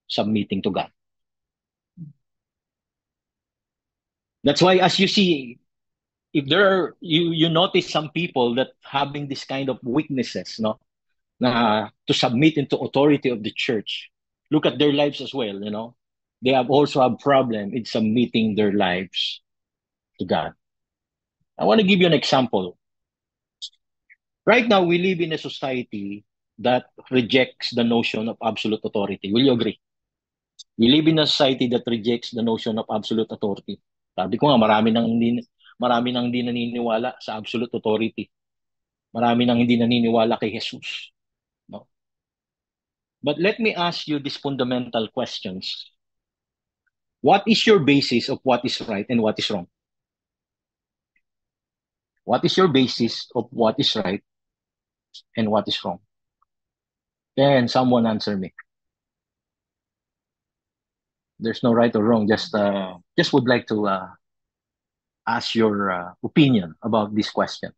submitting to God. That's why, as you see, if there are, you notice some people that having this kind of weaknesses, no, to submit into authority of the church. Look at their lives as well, They have also have problem in submitting their lives to God. I want to give you an example. Right now, we live in a society that rejects the notion of absolute authority. Will you agree? We live in a society that rejects the notion of absolute authority. Sabi ko nga, marami nang hindi naniniwala sa absolute authority. Marami nang hindi naniniwala kay Jesus. No? But let me ask you these fundamental questions. What is your basis of what is right and what is wrong? What is your basis of what is right and what is wrong? Can someone answer me? There's no right or wrong. Just would like to ask your opinion about this question.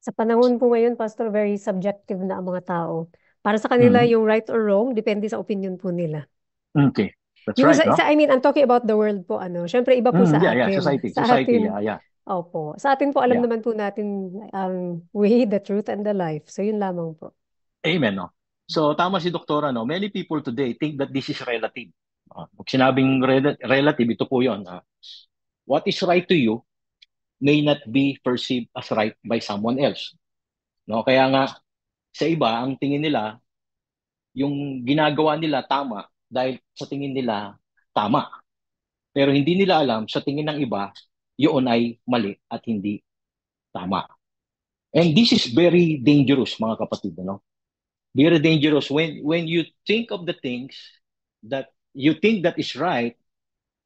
Sa panahon po ngayon, Pastor, very subjective na ang mga tao. Para sa kanila, yung right or wrong, depende sa opinion po nila. Okay. That's Yung right, no? I mean, I'm talking about the world po, Siyempre, iba po sa Yeah, atin. society, yeah. Opo. Sa atin po, alam Yeah. naman po natin ang way, the truth, and the life. So, yun lamang po. Amen, no? So, tama si Doktora, no? Many people today think that this is relative. Pag sinabing relative, ito po yun. What is right to you may not be perceived as right by someone else. No? Kaya nga, sa iba, ang tingin nila, yung ginagawa nila tama dahil sa tingin nila tama. Pero hindi nila alam, sa tingin ng iba, yun ay mali at hindi tama. And this is very dangerous, mga kapatid. Very dangerous when you think of the things that you think that is right,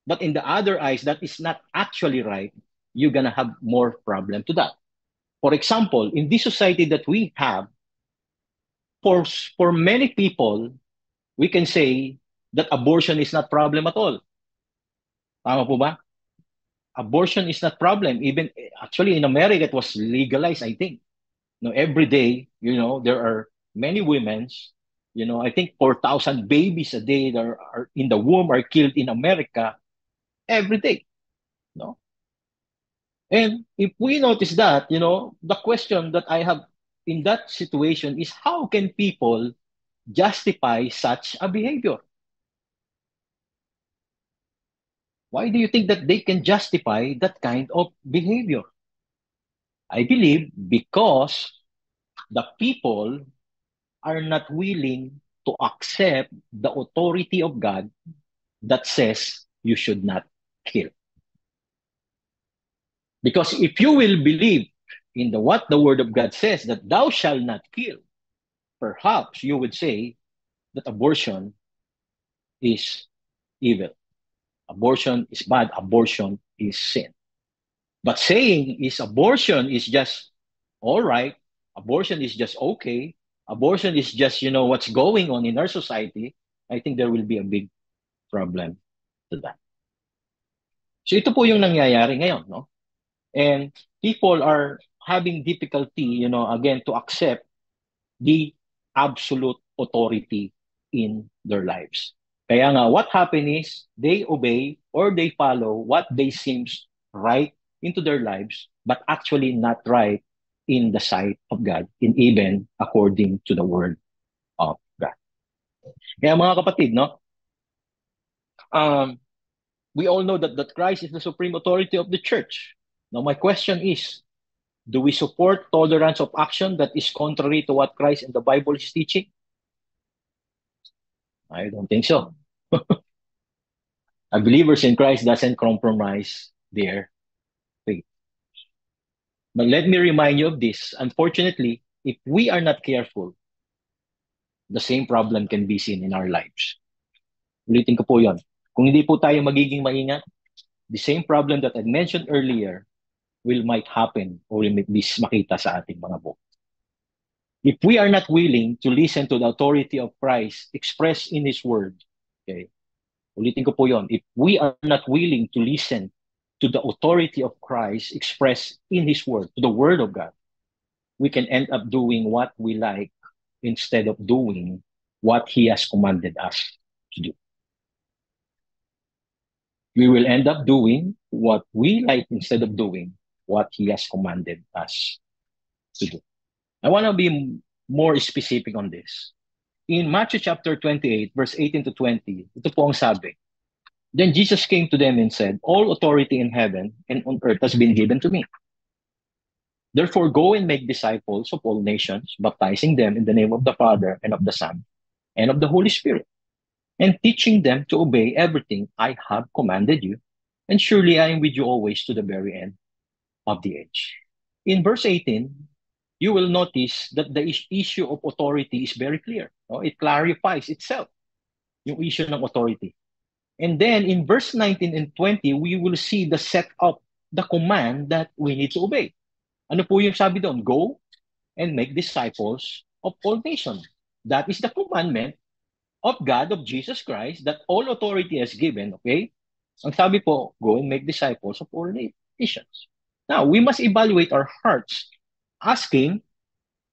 but in the other eyes, that is not actually right, you're gonna have more problem to that. For example, in this society that we have, for many people, we can say that abortion is not problem at all. Tama po ba? Abortion is not problem. Even actually in America, it was legalized, I think. Every day, there are many women's, I think 4,000 babies a day that are in the womb are killed in America every day. No? And if we notice that, the question that I have in that situation is how can people justify such a behavior? Why do you think that they can justify that kind of behavior? I believe because the people are not willing to accept the authority of God that says you should not kill. Because if you will believe in what the word of God says, that thou shalt not kill, perhaps you would say that abortion is evil. Abortion is bad. Abortion is sin. But saying abortion is just all right, abortion is just okay, abortion is just, what's going on in our society, I think there will be a big problem to that. So ito po yung nangyayari ngayon, no? And people are having difficulty, again, to accept the absolute authority in their lives. Kaya nga, what happened is they obey or they follow what they seems right into their lives, but actually not right in the sight of God, and even according to the word of God. Kaya mga kapatid, no? We all know that Christ is the supreme authority of the church. Now, my question is, do we support tolerance of action that is contrary to what Christ and the Bible is teaching? I don't think so. A believers in Christ doesn't compromise their faith. But let me remind you of this. Unfortunately, if we are not careful, the same problem can be seen in our lives. Ulitin ko po yon. Kung hindi po tayo magiging maingat, the same problem that I mentioned earlier might happen or will be makita sa ating mga buhay. If we are not willing to listen to the authority of Christ expressed in His Word, okay, ulitin ko po yon. If we are not willing to listen to the authority of Christ expressed in His Word, to the Word of God, we can end up doing what we like instead of doing what He has commanded us to do. We will end up doing what we like instead of doing what He has commanded us to do. I want to be more specific on this. In Matthew chapter 28, verse 18 to 20, ito po ang sabi. Then Jesus came to them and said, all authority in heaven and on earth has been given to me. Therefore, go and make disciples of all nations, baptizing them in the name of the Father and of the Son and of the Holy Spirit, and teaching them to obey everything I have commanded you. And surely I am with you always to the very end of the age. In verse 18, you will notice that the issue of authority is very clear. No? It clarifies itself, yung issue ng authority. And then in verse 19 and 20, we will see the set up, the command that we need to obey. Ano po yung sabi doon? Go and make disciples of all nations. That is the commandment of God, of Jesus Christ, that all authority has given, okay? Ang sabi po, go and make disciples of all nations. Now, we must evaluate our hearts, asking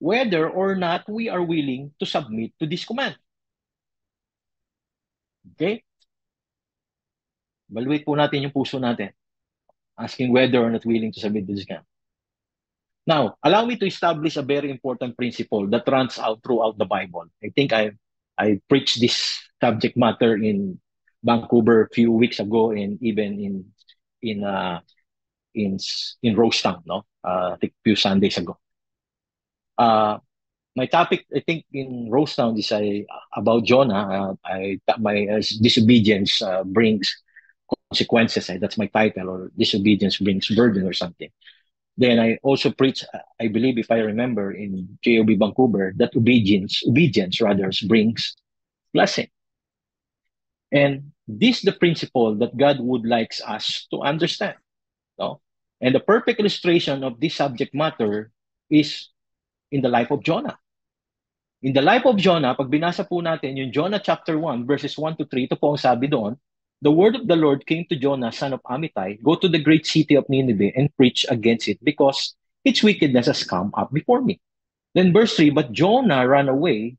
whether or not we are willing to submit to this command. Okay? Evaluate po natin yung puso natin, asking whether or not willing to submit to this command. Now, allow me to establish a very important principle that runs out throughout the Bible. I think I preached this subject matter in Vancouver a few weeks ago, and even in Rosetown, no? I think a few Sundays ago. My topic, I think, in Rosetown is about Jonah. My disobedience brings consequences. That's my title, or disobedience brings burden, or something. Then I also preach, I believe, if I remember, in JOB Vancouver, that obedience rather brings blessing. And this is the principle that God would like us to understand. No? And the perfect illustration of this subject matter is in the life of Jonah. In the life of Jonah, pag binasa po natin yung Jonah chapter 1, verses 1 to 3, ito po ang sabi doon, the word of the Lord came to Jonah, son of Amittai, go to the great city of Nineveh and preach against it, because its wickedness has come up before me. Then verse 3, but Jonah ran away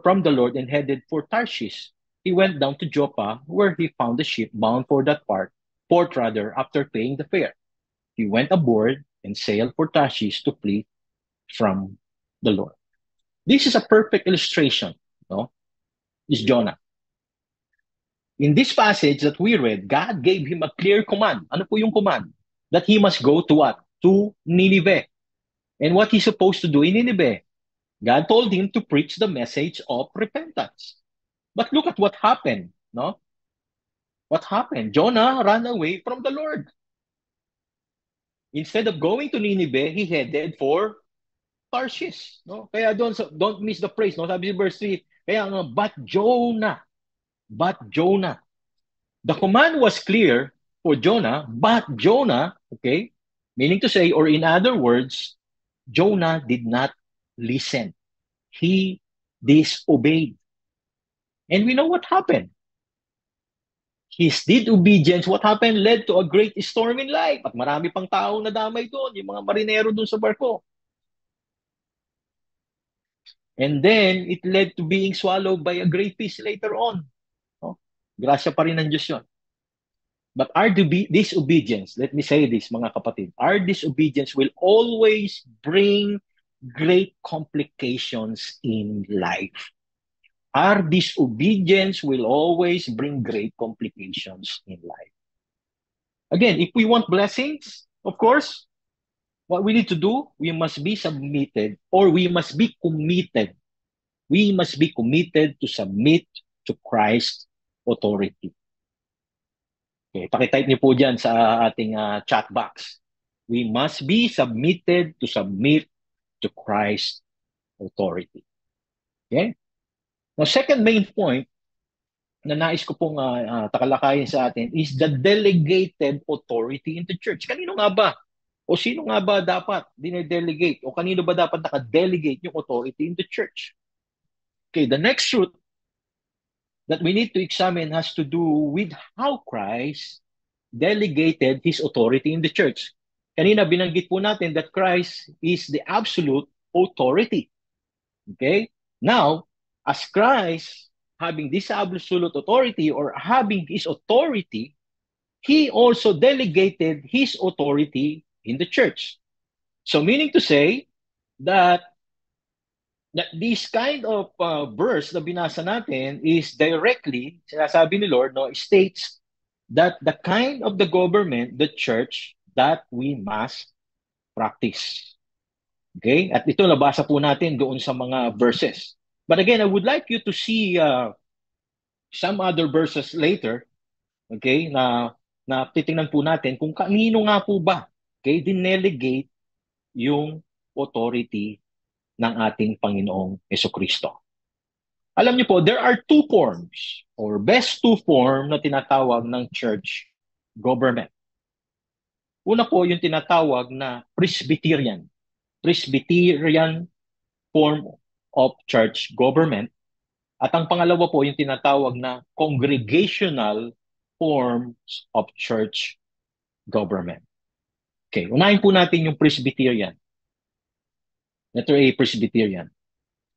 from the Lord and headed for Tarshish. He went down to Joppa, where he found a ship bound for that port after paying the fare. He went aboard and sailed for Tarshish to flee from the Lord. This is a perfect illustration, no? Is Jonah. In this passage that we read, God gave him a clear command. Ano po yung command? That he must go to what? To Nineveh. And what he's supposed to do in Nineveh? God told him to preach the message of repentance. But look at what happened, no? What happened? Jonah ran away from the Lord. Instead of going to Nineveh, he headed for Tarshish, no? Kaya don't miss the praise, no? Sabi sa verse 3, kaya nga, but Jonah. The command was clear for Jonah, but Jonah, okay, meaning to say, or in other words, Jonah did not listen. He disobeyed. And we know what happened. His disobedience, what happened, led to a great storm in life. At marami pang taong nadamay doon, yung mga marinero doon sa barko. And then, it led to being swallowed by a great fish later on. No? Grasya pa rin ng Diyos yun. But our disobedience, let me say this, mga kapatid, our disobedience will always bring great complications in life. Our disobedience will always bring great complications in life. Again, if we want blessings, of course, what we need to do, we must be submitted, or we must be committed. We must be committed to submit to Christ's authority. Okay, pakitype niyo po dyan sa ating chat box. We must be submitted to submit to Christ's authority. Okay? Now, second main point na nais ko pong takalakayin sa atin is the delegated authority in the church. Kanino nga ba? O sino nga ba dapat dinedelegate? O kanino ba dapat nakadelegate yung authority in the church? Okay, the next truth that we need to examine has to do with how Christ delegated His authority in the church. Kanina binanggit po natin that Christ is the absolute authority. Okay? Now, as Christ, having this absolute authority or having his authority, he also delegated his authority in the church. So meaning to say that this kind of verse na binasa natin is directly, sinasabi ni Lord, no, states that the kind of the government, the church, that we must practice. Okay? At ito nabasa po natin doon sa mga verses. But again, I would like you to see some other verses later, okay, na titingnan po natin kung kanino nga po ba, okay, dinelegate yung authority ng ating Panginoong Jesucristo. Alam niyo po, there are two forms or best two form na tinatawag ng church government. Una po yung tinatawag na Presbyterian form of church government. At ang pangalawa po yung tinatawag na congregational forms of church government. Okay, unahin po natin yung Presbyterian. Letter A, Presbyterian.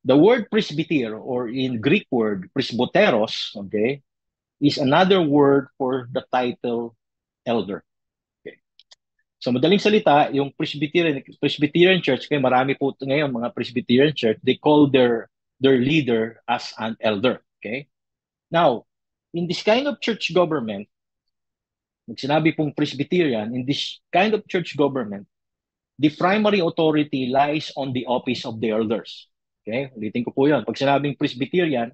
The word presbyter, or in Greek word, presbyteros, okay, is another word for the title elder. Okay. So madaling salita, yung Presbyterian church, kaya marami po ngayon mga Presbyterian church, they call their leader as an elder. Okay. Now, in this kind of church government, sinabi pong Presbyterian, in this kind of church government, the primary authority lies on the office of the elders. Okay, ulitin ko po yun. Pag sinabing Presbyterian,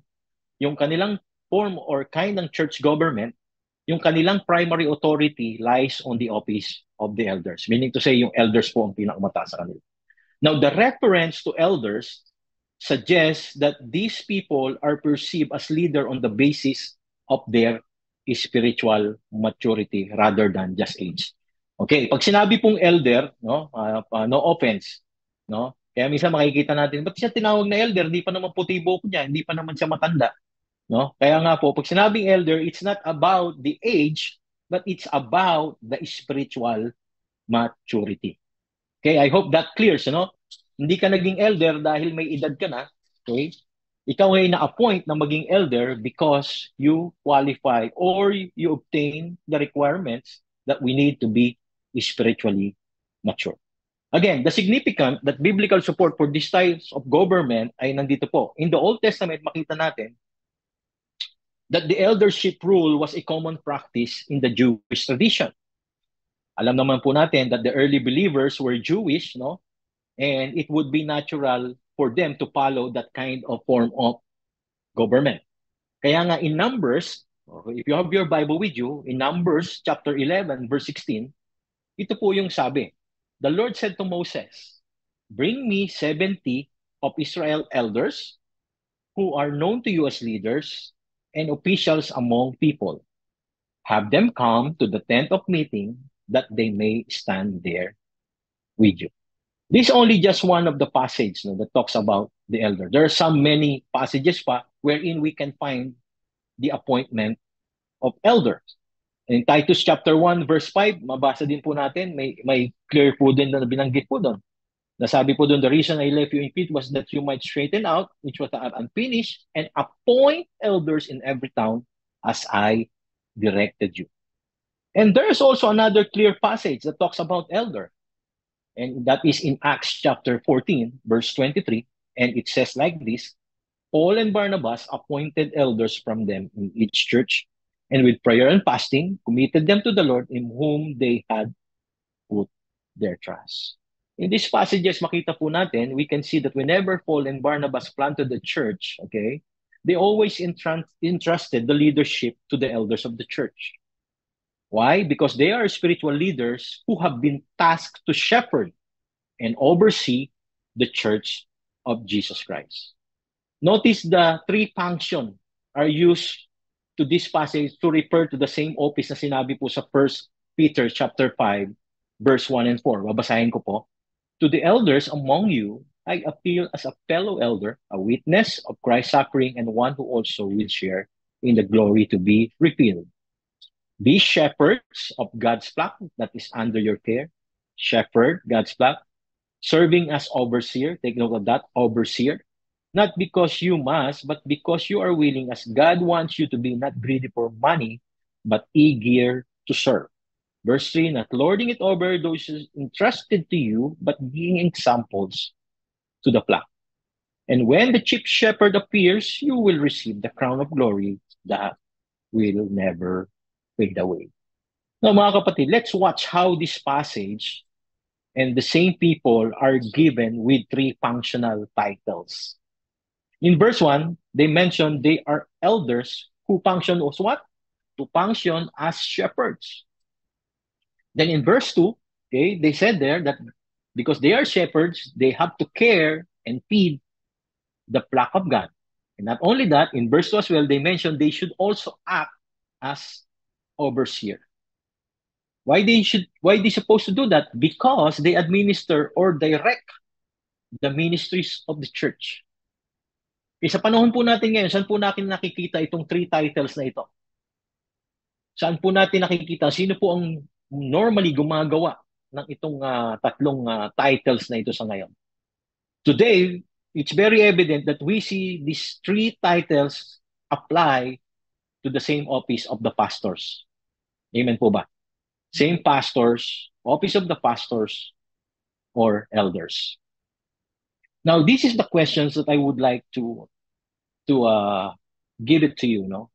yung kanilang form or kind ng church government, yung kanilang primary authority lies on the office of the elders. Meaning to say, yung elders po ang pinakamataas sa kanila. Now, the reference to elders suggests that these people are perceived as leader on the basis of their spiritual maturity rather than just age. Okay, pag sinabi pong elder, no, no offense, no? Kaya minsan makikita natin, ba't siya tinawag na elder? Hindi pa naman puti buhok niya, hindi pa naman siya matanda. No? Kaya nga po, pag sinabing elder, it's not about the age, but it's about the spiritual maturity. Okay, I hope that clears, no? Hindi ka naging elder dahil may edad ka na, okay? Ikaw ay na-appoint na maging elder because you qualify or you obtain the requirements that we need to be spiritually mature. Again, the significant that biblical support for these types of government ay nandito po. In the Old Testament, makita natin that the eldership rule was a common practice in the Jewish tradition. Alam naman po natin that the early believers were Jewish, no? And it would be natural for them to follow that kind of form of government. Kaya nga in Numbers, if you have your Bible with you, in Numbers chapter 11, verse 16, ito po yung sabi. The Lord said to Moses, "Bring me 70 of Israel elders who are known to you as leaders and officials among people. Have them come to the tent of meeting that they may stand there with you." This is only just one of the passages, no, that talks about the elder. There are some many passages pa wherein we can find the appointment of elders. In Titus chapter 1 verse 5, mabasa din po natin, may clear po din na binanggit po doon. Nasabi po doon, the reason I left you in Crete was that you might straighten out, which was unfinished, and appoint elders in every town as I directed you. And there is also another clear passage that talks about elder. And that is in Acts chapter 14, verse 23. And it says like this, Paul and Barnabas appointed elders from them in each church, and with prayer and fasting, committed them to the Lord in whom they had put their trust. In these passages, makita po natin, we can see that whenever Paul and Barnabas planted the church, okay, they always entrusted the leadership to the elders of the church. Why? Because they are spiritual leaders who have been tasked to shepherd and oversee the church of Jesus Christ. Notice the three functions are used to this passage to refer to the same office na sinabi po sa 1 Peter chapter 5, verse 1 and 4. Babasahin ko po. To the elders among you, I appeal as a fellow elder, a witness of Christ's suffering, and one who also will share in the glory to be revealed. Be shepherds of God's flock that is under your care. Shepherd God's flock, serving as overseer. Take note of that, overseer. not because you must, but because you are willing, as God wants you to be not greedy for money, but eager to serve. Verse 3, not lording it over those entrusted to you, but being examples to the flock. And when the chief shepherd appears, you will receive the crown of glory that will never fade away. Now, mga kapatid, let's watch how this passage and the same people are given with three functional titles. In verse 1, they mention they are elders who function as what? To function as shepherds. Then in verse 2, okay, they said there that because they are shepherds, they have to care and feed the flock of God. And not only that, in verse 2 as well, they mentioned they should also act as overseer. Why they supposed to do that? Because they administer or direct the ministries of the church. E sa panahon po natin ngayon, saan po natin nakikita itong three titles na ito? Saan po natin nakikita? Sino po ang normally gumagawa ng itong tatlong titles na ito sa ngayon? Today, it's very evident that we see these three titles apply to the same office of the pastors. Amen po ba? Same pastors, office of the pastors, or elders. Now, this is the questions that I would like to give it to you. No,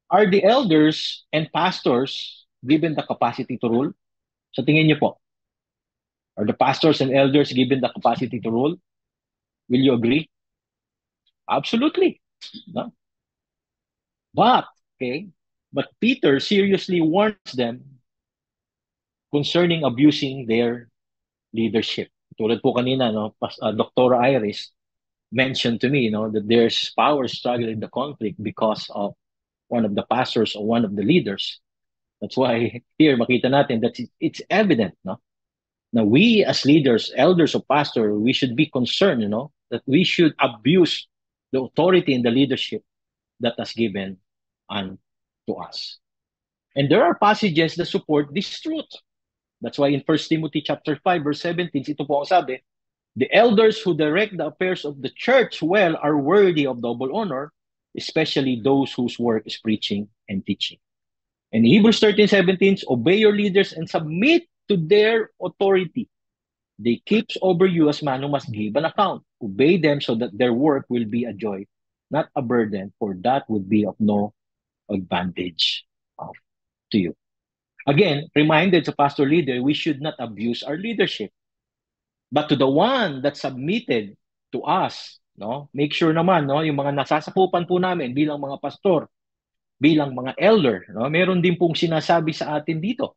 are the elders and pastors given the capacity to rule? Sa tingin niyo po, are the pastors and elders given the capacity to rule? Will you agree? Absolutely. No? But Peter seriously warns them concerning abusing their leadership. Tulad po kanina, no, Dr. Iris mentioned to me, that there's power struggle in the conflict because of one of the pastors or one of the leaders. That's why here makita natin that it's evident, no? Now we as leaders, elders or pastor, we should be concerned, that we should abuse the authority and the leadership that has given unto us. And there are passages that support this truth. That's why in 1 Timothy chapter 5, verse 17, ito po ang sabi, the elders who direct the affairs of the church well are worthy of double honor, especially those whose work is preaching and teaching. And Hebrews 13:17, obey your leaders and submit to their authority. They keep over you as man who must give an account. Obey them so that their work will be a joy, not a burden, for that would be of no advantage to you. Again, reminded sa pastor leader, we should not abuse our leadership. But to the one that submitted to us, make sure naman, yung mga nasasakupan po namin bilang mga pastor, bilang mga elder, meron din pong sinasabi sa atin dito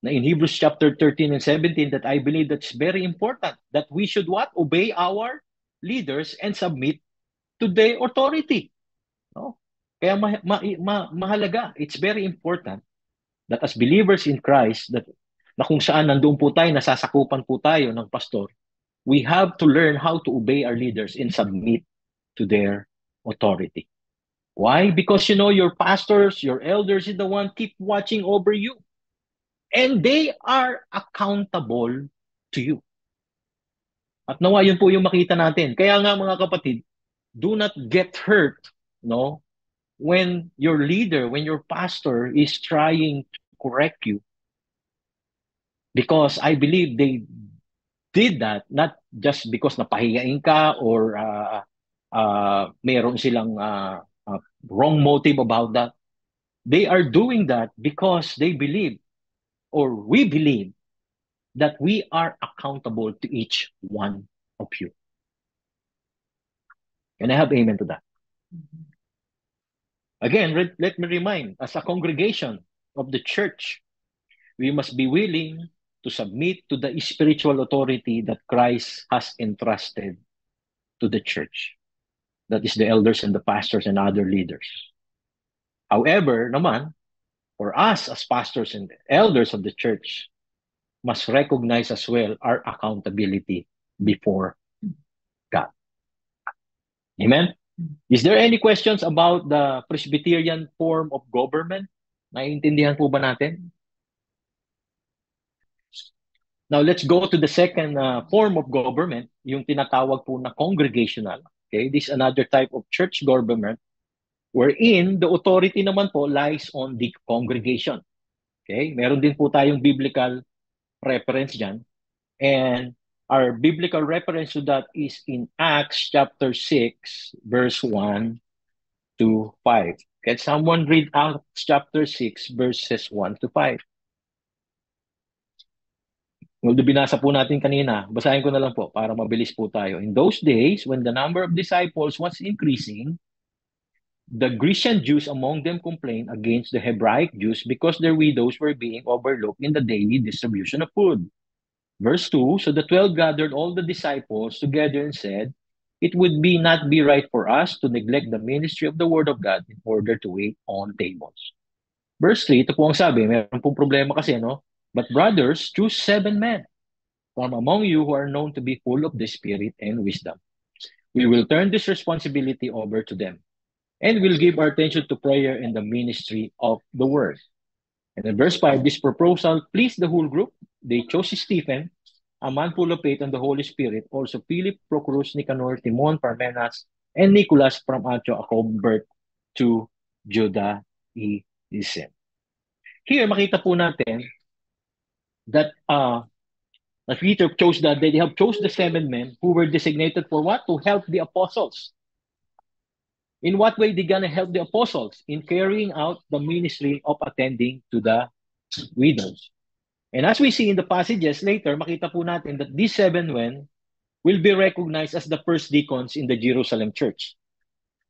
na in Hebrews chapter 13 and 17 that I believe that's very important, that we should what? Obey our leaders and submit to their authority. Kaya mahalaga, it's very important that as believers in Christ, that na kung saan nandoon po tayo, nasasakupan po tayo ng pastor, we have to learn how to obey our leaders and submit to their authority. Why? Because your pastors, your elders is the one keep watching over you. And they are accountable to you. At nawa yun po yung makita natin. Kaya nga mga kapatid, do not get hurt, when your leader, when your pastor is trying to correct you. Because I believe they did that not just because napahiyain ka or meron silang wrong motive about that. They are doing that because they believe, or we believe, that we are accountable to each one of you. Can I have amen to that? Again, let me remind, as a congregation of the church, we must be willing to submit to the spiritual authority that Christ has entrusted to the church. That is the elders and the pastors and other leaders. However, naman, for us as pastors and elders of the church, must recognize as well our accountability before God. Amen? Is there any questions about the Presbyterian form of government? Naiintindihan po ba natin? Now, let's go to the second form of government, yung tinatawag po na congregational. Okay, this is another type of church government wherein the authority naman po lies on the congregation. Okay, meron din po tayong biblical reference dyan. And our biblical reference to that is in Acts chapter 6, verse 1 to 5. Can someone read Acts chapter 6, verses 1 to 5? Although binasa po natin kanina, basahin ko na lang po para mabilis po tayo. In those days, when the number of disciples was increasing, the Grecian Jews among them complained against the Hebraic Jews because their widows were being overlooked in the daily distribution of food. Verse 2, so the 12 gathered all the disciples together and said, it would not be right for us to neglect the ministry of the word of God in order to wait on tables. Verse 3, ito po ang sabi, meron pong problema kasi, no? But brothers, choose 7 men from among you who are known to be full of the Spirit and wisdom. We will turn this responsibility over to them, and we'll give our attention to prayer and the ministry of the word. And in verse 5, this proposal pleased the whole group. They chose Stephen, a man full of faith and the Holy Spirit, also Philip, Prochorus, Nicanor, Timon, Parmenas, and Nicholas from Antioch, a convert to Judaism. Here, makita po natin that Peter chose that they have chose the 7 men who were designated for what? To help the apostles. In what way they gonna help the apostles? In carrying out the ministry of attending to the widows. And as we see in the passages later, makita po natin that these 7 men will be recognized as the first deacons in the Jerusalem church.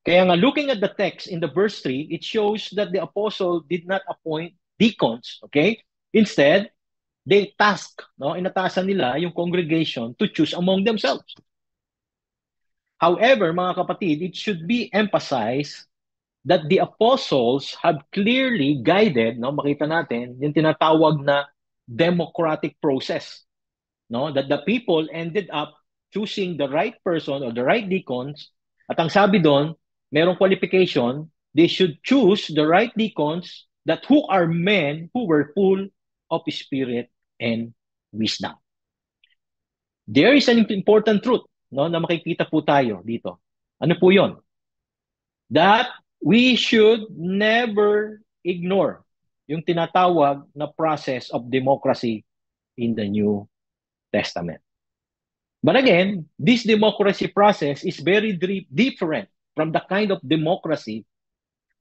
Kaya nga, looking at the text in the verse 3, it shows that the apostle did not appoint deacons, okay? Instead, they task, no? Inatasan nila yung congregation to choose among themselves. However, mga kapatid, it should be emphasized that the apostles have clearly guided, no? Makita natin, yung tinatawag na democratic process, no? That the people ended up choosing the right person or the right deacons. At ang sabi doon, merong qualification, they should choose the right deacons that who are men who were full of spirit and wisdom. There is an important truth, no, na makikita po tayo dito. Ano po 'yon? That we should never ignore yung tinatawag na process of democracy in the New Testament. But again, this democracy process is very different from the kind of democracy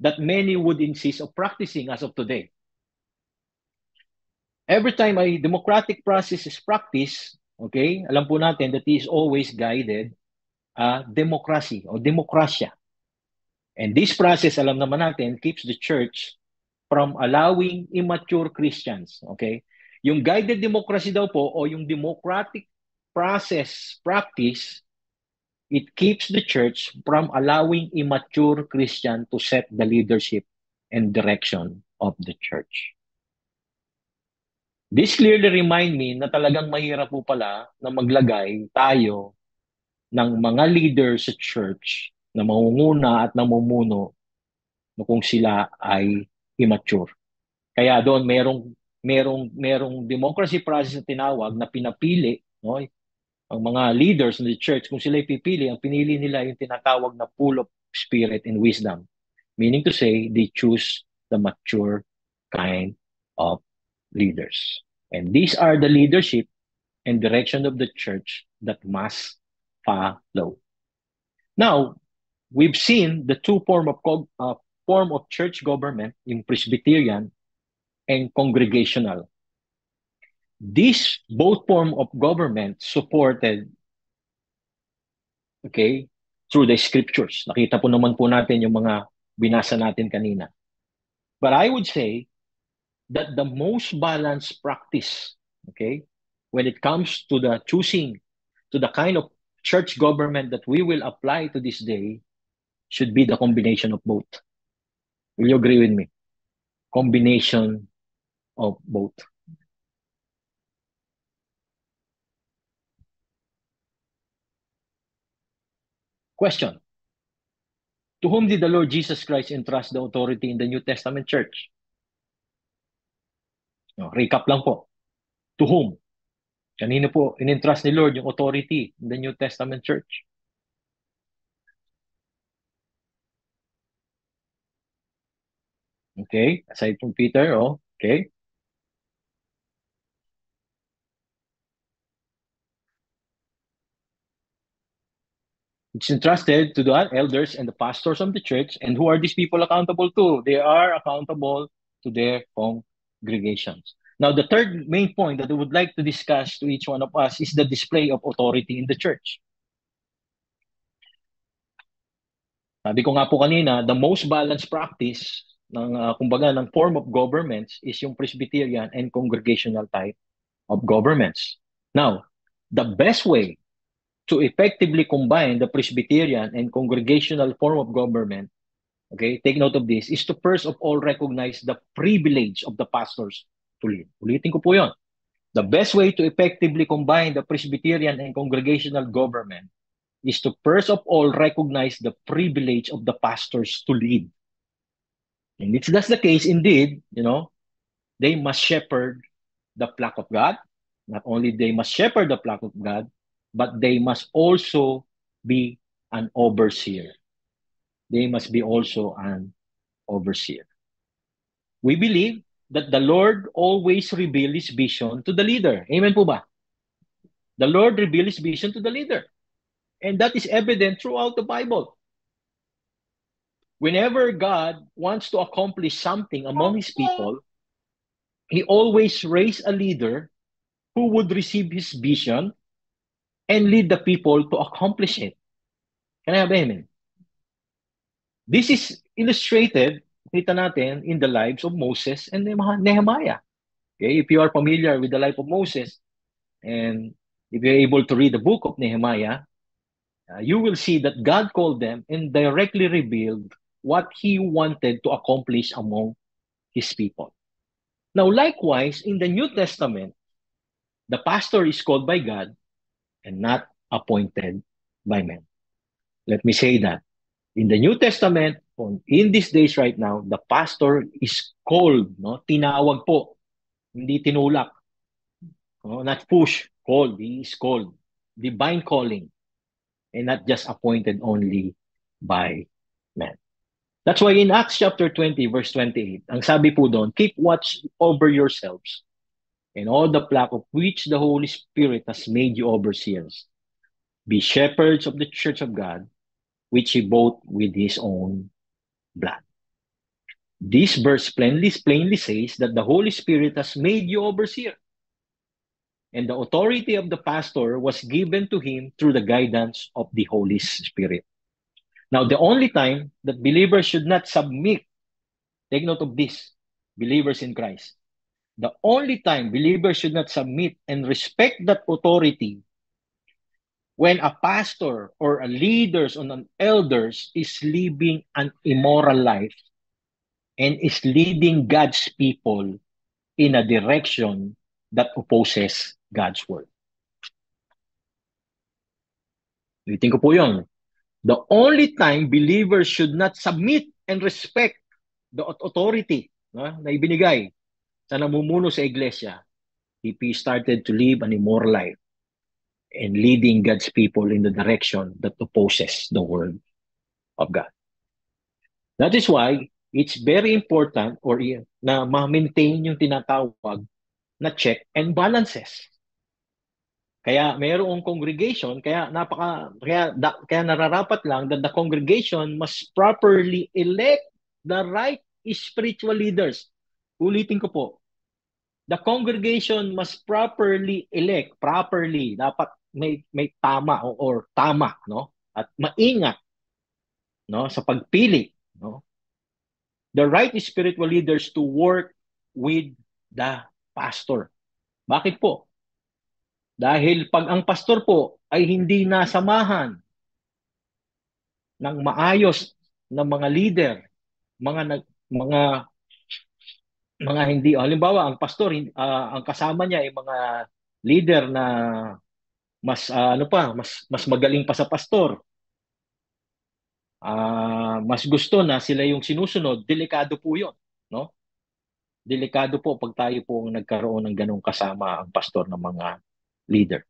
that many would insist of practicing as of today. Every time a democratic process is practiced, okay, alam po natin that is always guided democracy or demokrasya. And this process, alam naman natin, keeps the church from allowing immature Christians, okay? Yung guided democracy daw po o yung democratic process practice, it keeps the church from allowing immature Christian to set the leadership and direction of the church. This clearly remind me na talagang mahirap po pala na maglagay tayo ng mga leaders sa church na mangunguna at namumuno kung sila ay immature. Kaya doon merong democracy process na tinawag na pinapili, no? Ang mga leaders in the church, kung sila ipipili, ang pinili nila yung tinatawag na full of spirit and wisdom. Meaning to say, they choose the mature kind of leaders. And these are the leadership and direction of the church that must follow. Now, we've seen the two form of church government, in Presbyterian and congregational. These both form of government supported, okay, through the scriptures. Nakita po naman po natin yung mga binasa natin kanina. But I would say that the most balanced practice, okay, when it comes to the choosing, to the kind of church government that we will apply to this day, should be the combination of both. Will you agree with me? Combination of both. Question. To whom did the Lord Jesus Christ entrust the authority in the New Testament church? No, recap lang po. To whom? Kanino po in-entrust ni Lord yung authority in the New Testament church? Okay? Aside from Peter, oh, okay? It's entrusted to the elders and the pastors of the church. And who are these people accountable to? They are accountable to their congregations. Now, the third main point that I would like to discuss to each one of us is the display of authority in the church. Sabi ko nga po kanina, the most balanced practice ng kumbaga ng form of governments is yung Presbyterian and congregational type of governments. Now, the best way to effectively combine the Presbyterian and congregational form of government, okay, take note of this, is to first of all recognize the privilege of the pastors to lead. Ulitin ko po yon. The best way to effectively combine the Presbyterian and congregational government is to first of all recognize the privilege of the pastors to lead. And if that's the case, indeed, they must shepherd the flock of God. Not only they must shepherd the flock of God, but they must also be an overseer. They must be also an overseer. We believe that the Lord always reveals His vision to the leader. Amen po ba? The Lord reveals His vision to the leader. And that is evident throughout the Bible. Whenever God wants to accomplish something among His people, He always raised a leader who would receive His vision and lead the people to accomplish it. Can I have amen? This is illustrated, kita natin, in the lives of Moses and Nehemiah. Okay, if you are familiar with the life of Moses, and if you're able to read the book of Nehemiah, you will see that God called them and directly revealed what He wanted to accomplish among His people. Now, likewise, in the New Testament, the pastor is called by God and not appointed by men. Let me say that. In the New Testament, in these days right now, the pastor is called, no? Tinawag po, hindi tinulak. No? Not push, called. He is called. Divine calling. And not just appointed only by men. That's why in Acts chapter 20, verse 28, ang sabi po doon, keep watch over yourselves and all the flock of which the Holy Spirit has made you overseers. Be shepherds of the church of God, which He bought with His own blood. This verse plainly says that the Holy Spirit has made you overseer. And the authority of the pastor was given to him through the guidance of the Holy Spirit. Now, the only time that believers should not submit, take note of this, believers in Christ. The only time believers should not submit and respect that authority when a pastor or a leaders or an elders is living an immoral life and is leading God's people in a direction that opposes God's word. Ulitin ko po yun. The only time believers should not submit and respect the authority na ibinigay sa namumuno sa iglesia if he started to live an immoral life and leading God's people in the direction that opposes the word of God. That is why it's very important na ma-maintain yung tinatawag na check and balances. Kaya mayroong congregation, kaya nararapat lang that the congregation must properly elect the right spiritual leaders. Ulitin ko po. The congregation must properly elect, dapat may tama or tama, no? At maingat, no, sa pagpili, no? The right spiritual leaders to work with the pastor. Bakit po? Dahil pag ang pastor po ay hindi nasamahan ng maayos na mga leader, mga hindi, halimbawa ang pastor ang kasama niya ay mga leader na mas mas magaling pa sa pastor. Mas gusto na sila yung sinusunod, delikado po 'yon, no? Delikado po pag tayo po nagkaroon ng ganung kasama ang pastor ng mga leader.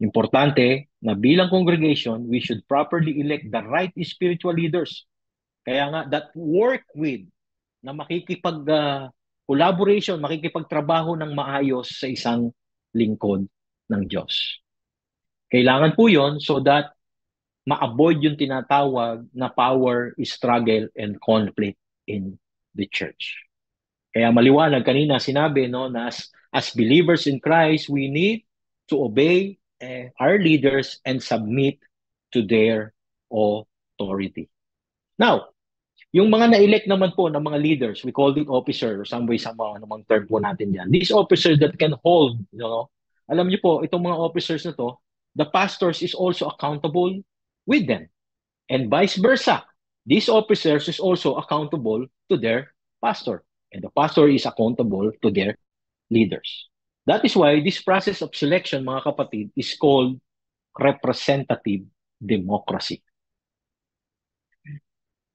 Importante na bilang congregation, we should properly elect the right spiritual leaders. Kaya nga, that work with, na collaboration, makikipagtrabaho ng maayos sa isang lingkod ng Diyos. Kailangan po yon so that ma-avoid yung tinatawag na power struggle and conflict in the church. Kaya maliwanag kanina sinabi no na as believers in Christ, we need to obey our leaders and submit to their authority. Now, yung mga na-elect naman po ng mga leaders, we call it officer or some way, anumang term po natin yan. These officers that can hold, alam niyo po, itong mga officers na to, the pastors is also accountable with them. And vice versa. These officers is also accountable to their pastor. And the pastor is accountable to their leaders. That is why this process of selection, mga kapatid, is called representative democracy.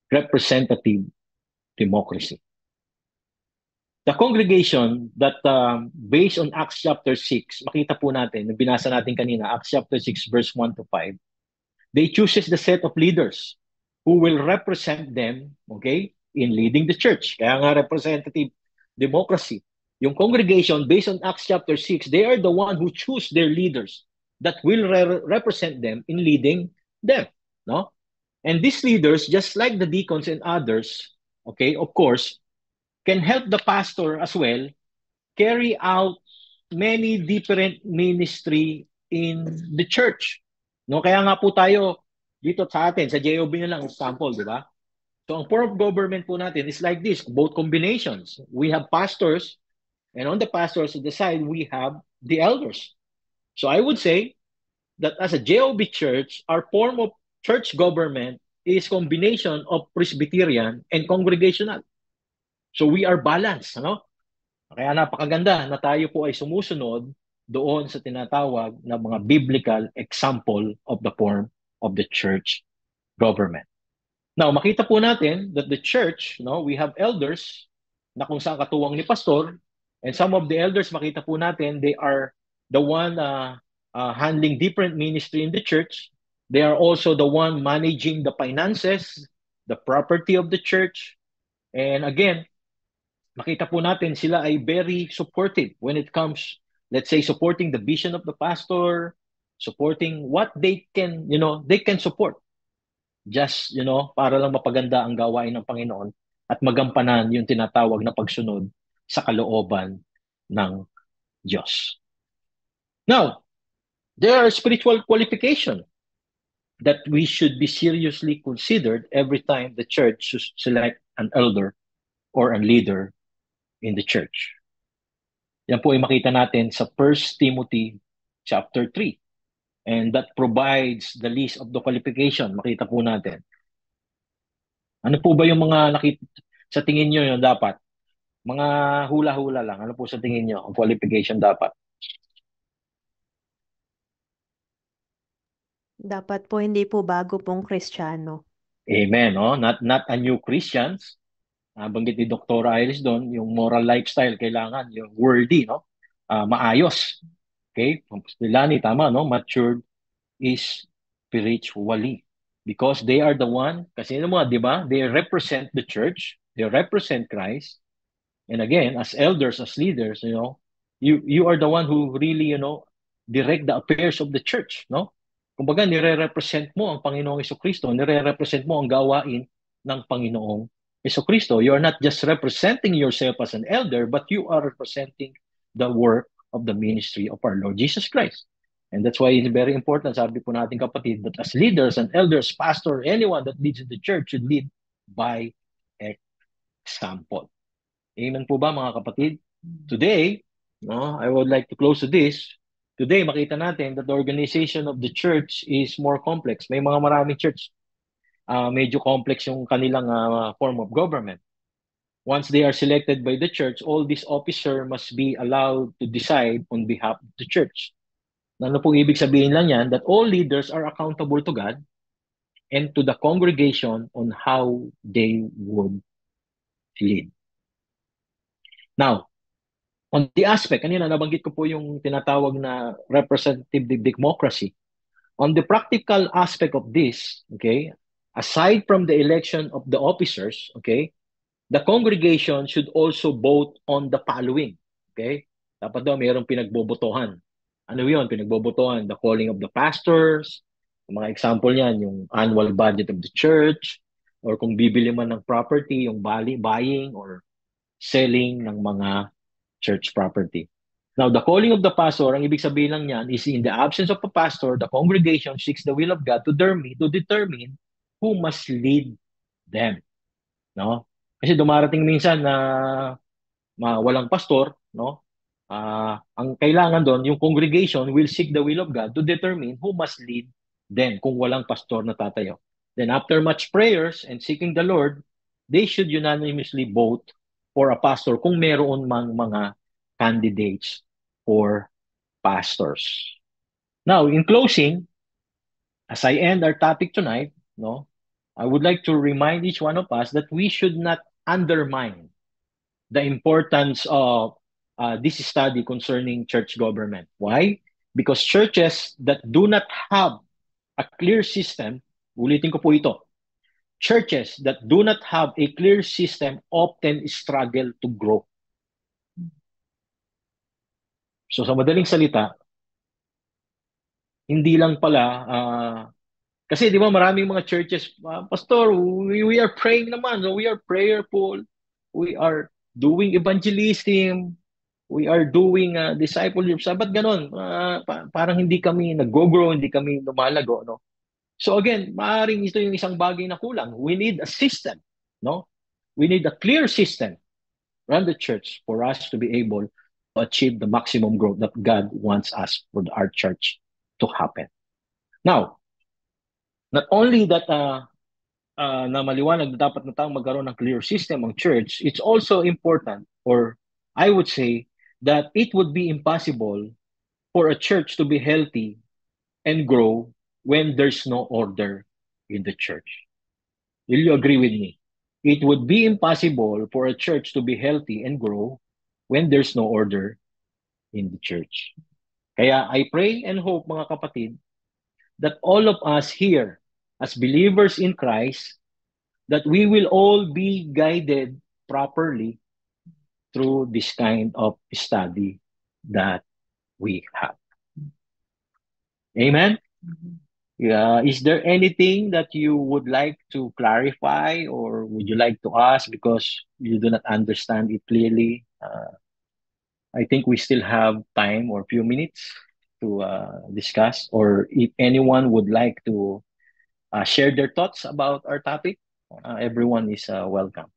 Representative democracy. The congregation that based on Acts chapter 6, makita po natin, binasa natin kanina, Acts chapter 6 verse 1 to 5, they chooses the set of leaders who will represent them, okay, in leading the church. Kaya nga representative democracy. Yung congregation, based on Acts chapter 6, they are the one who choose their leaders that will represent them in leading them. No? And these leaders, just like the deacons and others, okay, of course, can help the pastor as well carry out many different ministry in the church. No, kaya nga po tayo dito sa atin, sa JOB na lang example, di ba? So ang form of government po natin is like this, both combinations. We have pastors, and on the pastors on the side, we have the elders. So I would say that as a JOB church, our form of church government is combination of Presbyterian and congregational. So we are balanced, ano? Kaya napakaganda na tayo po ay sumusunod doon sa tinatawag na mga biblical example of the form of the church government. Now, makita po natin that the church, no, we have elders na kung saan katuwang ni pastor, and some of the elders, makita po natin, they are the one handling different ministry in the church. They are also the one managing the finances, the property of the church. And again, makita po natin sila ay very supportive when it comes, let's say, supporting the vision of the pastor, supporting what they can, they can support. Just, para lang mapaganda ang gawain ng Panginoon at magampanan yung tinatawag na pagsunod sa kalooban ng Diyos. Now, there are spiritual qualifications that we should be seriously considered every time the church should select an elder or a leader in the church. Yan po ay makita natin sa 1 Timothy chapter 3. And that provides the list of the qualification. Makita po natin. Ano po ba yung mga nakita sa tingin nyo yung dapat? Mga hula-hula lang. Ano po sa tingin nyo ang qualification dapat? Dapat po hindi po bago pong Kristiyano. Amen. No? Not a new Christians. Banggit ni Dr. Iris doon, yung moral lifestyle kailangan, yung worthy, no? Maayos. Okay? Lani, tama, no? Matured is spiritually. Because they are the one, kasi ano mga, di ba? They represent the church. They represent Christ. And again, as elders, as leaders, you are the one who really, direct the affairs of the church, no? Kumbaga, nire-represent mo ang Panginoong Jesucristo, nire-represent mo ang gawain ng Panginoong Jesucristo. You are not just representing yourself as an elder, but you are representing the work of the ministry of our Lord Jesus Christ. And that's why it's very important, sabi po natin kapatid, that as leaders and elders, pastor, anyone that leads in the church should lead by example. Amen po ba mga kapatid? Today, I would like to close to this. Today, makita natin that the organization of the church is more complex. May mga maraming church. Medyo complex yung kanilang form of government. Once they are selected by the church, all these officers must be allowed to decide on behalf of the church. Ano pong ibig sabihin lang yan? That all leaders are accountable to God and to the congregation on how they would lead. Now, On the aspect, kanina nabanggit ko po yung tinatawag na representative democracy. On the practical aspect of this, okay, aside from the election of the officers, okay, the congregation should also vote on the following. Okay? Dapat daw mayroong pinagbobotohan. Ano yun? Pinagbobotohan, the calling of the pastors, mga example niyan, yung annual budget of the church, or kung bibili man ng property, yung buying or selling ng mga church property. Now, the calling of the pastor, ang ibig sabihin lang niyan is in the absence of a pastor, the congregation seeks the will of God to determine who must lead them. No? Kasi dumarating minsan na walang pastor, no? Ang kailangan doon, yung congregation will seek the will of God to determine who must lead them kung walang pastor na tatayo. Then after much prayers and seeking the Lord, they should unanimously vote for a pastor kung meron mang mga candidates for pastors. Now, in closing, as I end our topic tonight, no, I would like to remind each one of us that we should not undermine the importance of this study concerning church government. Why? Because churches that do not have a clear system, ulitin ko po ito, churches that do not have a clear system often struggle to grow. So sa madaling salita, hindi lang pala, kasi di ba maraming mga churches, Pastor, we are praying naman, so we are prayerful, we are doing evangelism, we are doing discipleship. Ba't ganun? Parang hindi kami nag-grow, hindi kami lumalago, no? So again, maaaring ito yung isang bagay na kulang. We need a system, no? We need a clear system around the church for us to be able to achieve the maximum growth that God wants us for our church to happen. Now, not only that na maliwanag na dapat na tayong magkaroon ng clear system ang church, it's also important, or I would say, that it would be impossible for a church to be healthy and grow when there's no order in the church. Will you agree with me? It would be impossible for a church to be healthy and grow when there's no order in the church. Kaya I pray and hope, mga kapatid, that all of us here as believers in Christ, that we will all be guided properly through this kind of study that we have. Amen? Is there anything that you would like to clarify or would you like to ask because you do not understand it clearly? I think we still have time or a few minutes to discuss, or if anyone would like to share their thoughts about our topic, everyone is welcome.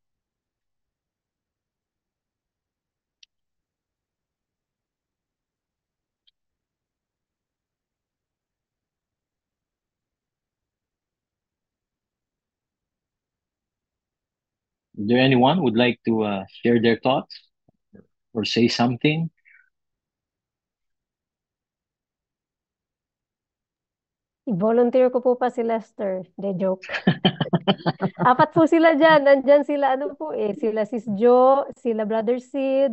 Is there anyone who would like to share their thoughts or say something? I-volunteer ko po pa si Lester. De joke. Apat po sila dyan. Nandyan sila, ano po sila Sis Jo, sila Brother Sid,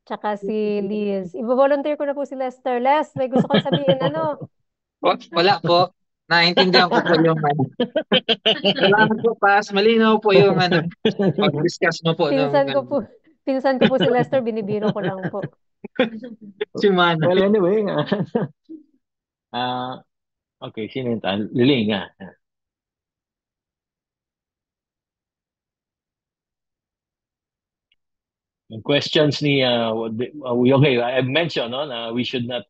tsaka si Liz. I-volunteer ko na po si Lester. Les, may gusto kang sabihin, ano? Wala po. Naintindihan ko po yung Salamat po, Pas. Malinaw po yung pag-discuss mo po. Pinsan ko po si Lester, binibiro ko lang po. Si Mana. Well, anyway, okay, sino yung Liling nga. Yung questions ni, okay, I mentioned no, we should not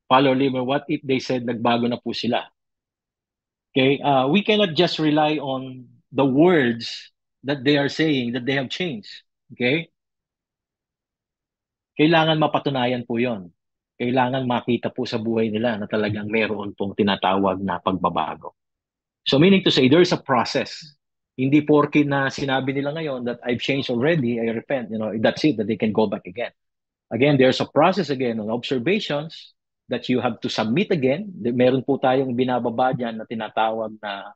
follow Liver. What if they said nagbago na po sila? Okay, we cannot just rely on the words that they are saying that they have changed. Okay? Kailangan mapatunayan po yon. Kailangan makita po sa buhay nila na talagang meron pong tinatawag na pagbabago. So meaning to say, there's a process. Hindi porke na sinabi nila ngayon that I've changed already, I repent, that's it, that they can go back again. Again, there's a process again on observations that you have to submit again. Meron po tayong binababa dyan na tinatawag na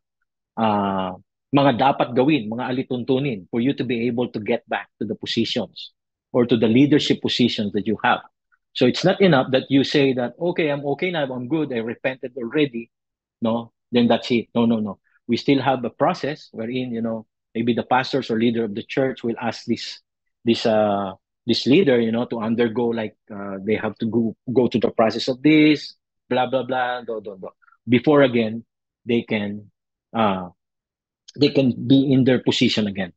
mga dapat gawin, mga alituntunin for you to be able to get back to the positions or to the leadership positions that you have. So it's not enough that you say that, okay, I'm okay now, I'm good, I repented already. No, then that's it. No, no, no. We still have a process wherein, maybe the pastors or leader of the church will ask this this leader, to undergo, like, they have to go to the process of this, blah blah blah, before again they can uh be in their position again.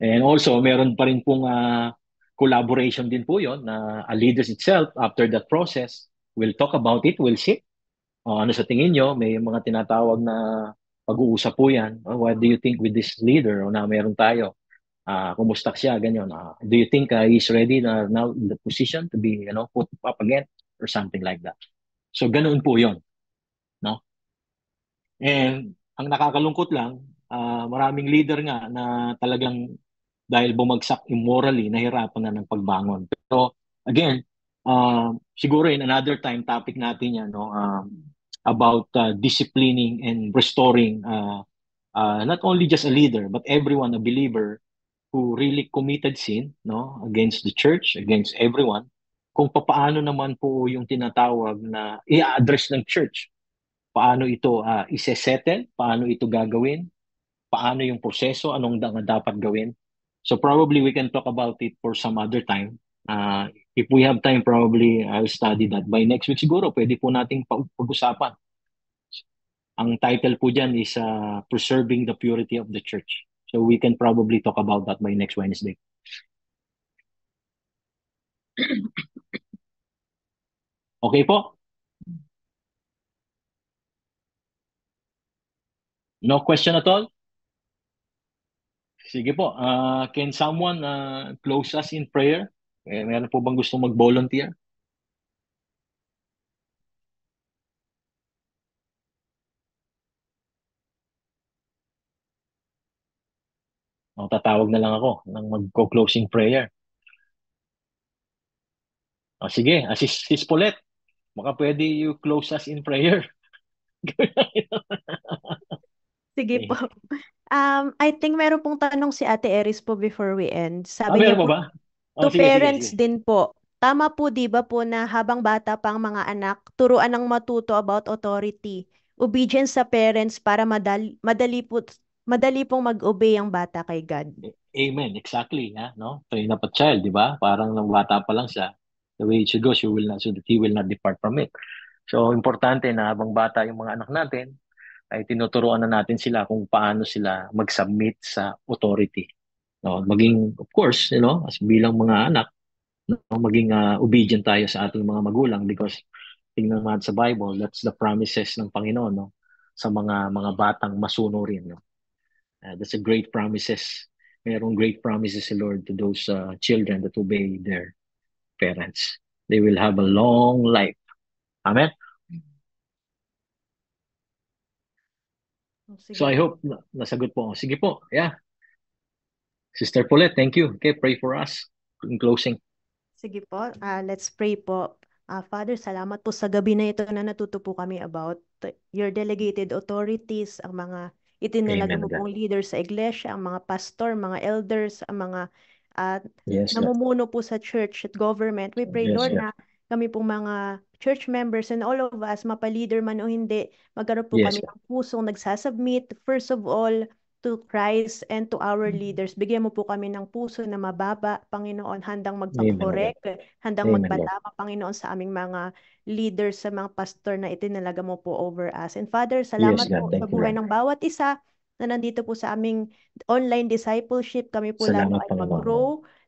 And also, meron pa rin pong collaboration din po yon, na a leaders itself, after that process, will talk about it, will sit. Ano sa tingin nyo? May mga tinatawag na pag-uusap po yan. What do you think with this leader? O na meron tayo? Kumusta siya? Ganyan. Do you think he's ready now in the position to be, put up again? Or something like that. So, ganoon po yon, no? And ang nakakalungkot lang, maraming leader nga na talagang dahil bumagsak immorally, nahirapan na ng pagbangon. So, again, siguro in another time, topic natin yan, no? About disciplining and restoring not only just a leader, but everyone, a believer who really committed sin, no, against the church, against everyone, kung paano naman po yung tinatawag na i-address ng church. Paano ito ise-settle, paano ito gagawin, paano yung proseso, anong dapat gawin. So probably we can talk about it for some other time. If we have time, probably I'll study that. By next week siguro, pwede po nating pag-usapan. Ang title po dyan is Preserving the Purity of the Church. So we can probably talk about that by next Wednesday. Okay po? No question at all? Sige po. Can someone close us in prayer? Meron po bang gustong mag-volunteer? Tatawag na lang ako ng mag-closing prayer. Sige, Sis Paulette, baka pwede you close us in prayer. Sige po. I think meron pong tanong si Ate Eris po before we end. Sabi niya meron pa po, ba? to Sige, parents sige. din po, tama po di ba po na habang bata pa ang mga anak, turuan ng matuto about authority, obedience sa parents para madali pong mag-obey ang bata kay God. Amen. Exactly. No? Train up a child, di ba? Parang nang bata pa lang siya, the way it should go, so that he will not depart from it. So, importante na habang bata yung mga anak natin, ay tinuturuan na natin sila kung paano sila mag-submit sa authority. No? Maging, of course, as bilang mga anak, no? Maging obedient tayo sa ating mga magulang, because tingnan naman sa Bible, that's the promises ng Panginoon, no? Sa mga batang masunurin. No? That's a great promises. Merong great promises si Lord to those children that obey their parents. They will have a long life. Amen? Sige So I po. hope nasagot po. Sige po. Yeah. Sister Paulette, thank you. Okay, pray for us in closing. Sige po, let's pray po. Father, salamat po sa gabi na ito na natuto po kami about your delegated authorities, ang mga itinalaga Amen, mo God. pong leaders sa iglesia, ang mga pastor, mga elders, ang mga Yes, God. namumuno po sa church at government. We pray, Yes, Lord, God. na kami pong mga church members and all of us, mapa-leader man o hindi, magkaroon po Yes, kami God. ng pusong nagsasubmit, first of all, to Christ and to our leaders. Bigyan mo po kami ng puso na mababa, Panginoon, handang Amen, God. magpa-correct, handang Amen, Lord. magpatama, Panginoon, sa aming mga leaders, sa mga pastor na itinalaga mo po over us. And Father, Yes, salamat God. po Thank sa you, buhay Lord. ng bawat isa na nandito po sa aming online discipleship. Kami po lalo Salamat, ay Panginoon. mag-grow,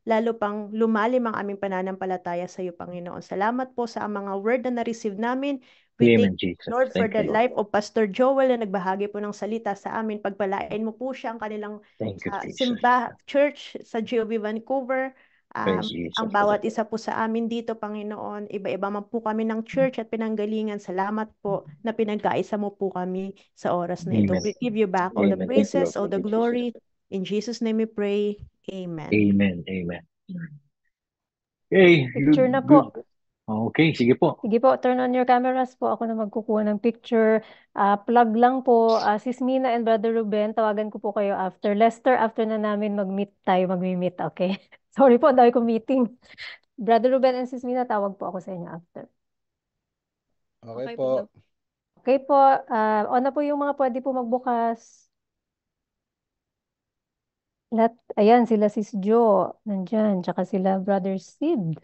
lalo pang lumalim ang aming pananampalataya sa iyo, Panginoon. Salamat po sa mga word na na-receive namin. We Amen, thank Jesus. Lord, for Thank the you, Lord. life of Pastor Joel na nagbahagi po ng salita sa amin. Pagpalain mo po siya ang kanilang Thank you, sa Jesus. church sa GOV Vancouver. Praise Jesus. Ang bawat isa po sa amin dito, Panginoon, iba-iba man po kami ng church at pinanggalingan. Salamat po na pinagkaisa mo po kami sa oras na ito. Amen. We give you back all the Amen. Thank you, Lord. praises, all the Thank you, Jesus. glory. In Jesus' name we pray. Amen. Amen. Amen. Okay, Picture na good. po. Okay, sige po. Sige po, turn on your cameras po. Ako na magkukuha ng picture. Plug lang po. Sis Mina and Brother Ruben, tawagan ko po kayo after. Lester, after na namin mag-meet tayo, mag-meet, okay? Sorry po, ang dami kong meeting. Brother Ruben and Sis Mina, tawag po ako sa inyo after. Okay Okay po. po. Okay po, on na po yung mga pwede po magbukas. Lahat, ayan, sila Sis Jo, nandyan, tsaka sila Brother Sid.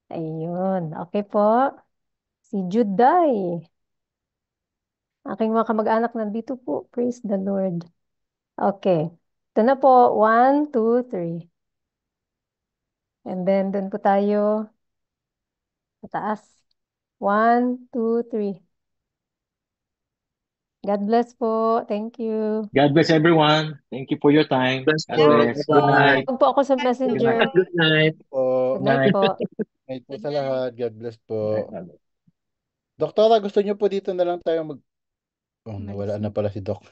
Ayun, okay po. Si Juday. Aking mga kamag-anak nandito po. Praise the Lord. Okay. Ito na po. 1, 2, 3. And then, dun po tayo sa taas. 1, 2, 3. God bless po. Thank you. God bless everyone. Thank you for your time. Bless God po. bless. Good Bye-bye. night. Huwag po ako sa Good messenger. night. Good night. Po. Good night po. Night po Good sa night. lahat. God bless Good night. po. Doktora, gusto niyo po dito na lang tayo mag... Oh, nawala Umalis na na. pala si Doc.